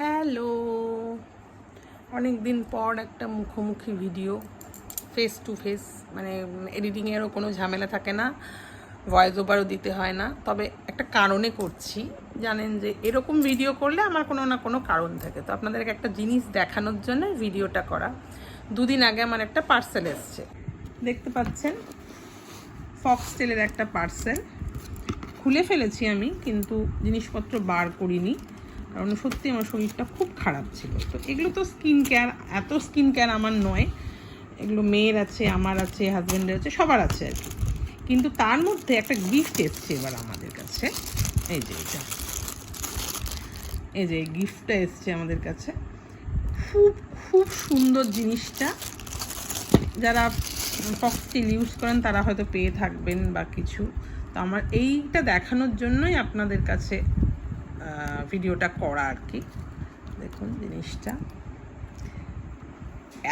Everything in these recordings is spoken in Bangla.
হ্যালো, অনেক দিন পর একটা মুখোমুখি ভিডিও, ফেস টু ফেস, মানে এডিটিংয়েরও কোনো ঝামেলা থাকে না, ভয়েস ওভারও দিতে হয় না। তবে একটা কারণে করছি, জানেন যে এরকম ভিডিও করলে আমার কোনো না কোনো কারণ থাকে। তো আপনাদেরকে একটা জিনিস দেখানোর জন্য ভিডিওটা করা। দুদিন আগে আমার একটা পার্সেল এসছে, দেখতে পাচ্ছেন, ফক্সটেলের একটা পার্সেল। খুলে ফেলেছি আমি, কিন্তু জিনিসপত্র বার করিনি, কারণ সত্যি আমার শরীরটা খুব খারাপ ছিল। তো এগুলো তো স্কিন কেয়ার, এত স্কিন কেয়ার আমার নয়, এগুলো মেয়ের আছে, আমার আছে, হাজব্যান্ডের আছে, সবার আছে আর কি। কিন্তু তার মধ্যে একটা গিফট এসছে এবার আমাদের কাছে। এই যে এটা, এই যে গিফটটা এসছে আমাদের কাছে, খুব খুব সুন্দর জিনিসটা। যারা ফক্সটেল ইউজ করেন তারা হয়তো পেয়ে থাকবেন বা কিছু। তো আমার এইটা দেখানোর জন্যই আপনাদের কাছে ভিডিওটা করা আর কি। দেখুন জিনিসটা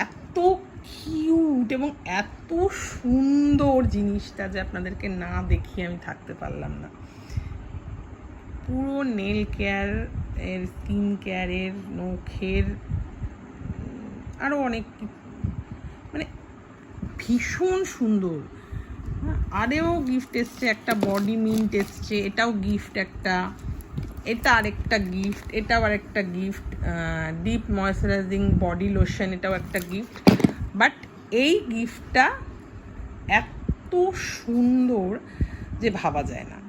এত কিউট এবং এত সুন্দর, জিনিসটা যে আপনাদেরকে না দেখিয়ে আমি থাকতে পারলাম না। পুরো নেল কেয়ার এর, স্কিন কেয়ারের, নখের, আরও অনেক, মানে ভীষণ সুন্দর। আরেও গিফট এসছে, একটা বডি মিন্ট এসছে, এটাও গিফট একটা, এটা আরেকটা গিফট, এটাও আরেকটা gift, deep moisturising body lotion, এটাও একটা গিফট। বাট এই গিফটটা এত সুন্দর যে ভাবা যায় না।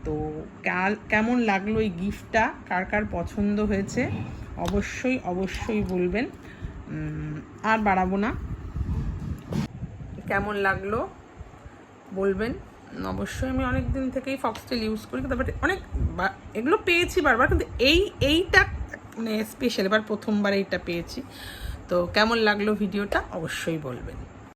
তো কেমন লাগলো এই গিফটটা, কার কার পছন্দ হয়েছে অবশ্যই অবশ্যই বলবেন। আর বাড়াবো না, কেমন লাগলো বলবেন অবশ্যই। আমি অনেক দিন থেকেই ফক্সটেল ইউজ করি, কিন্তু অনেক এগুলো পেয়েছি বারবার, কিন্তু এইটা মানে স্পেশাল, এবার প্রথমবার এইটা পেয়েছি। তো কেমন লাগলো ভিডিওটা অবশ্যই বলবেন।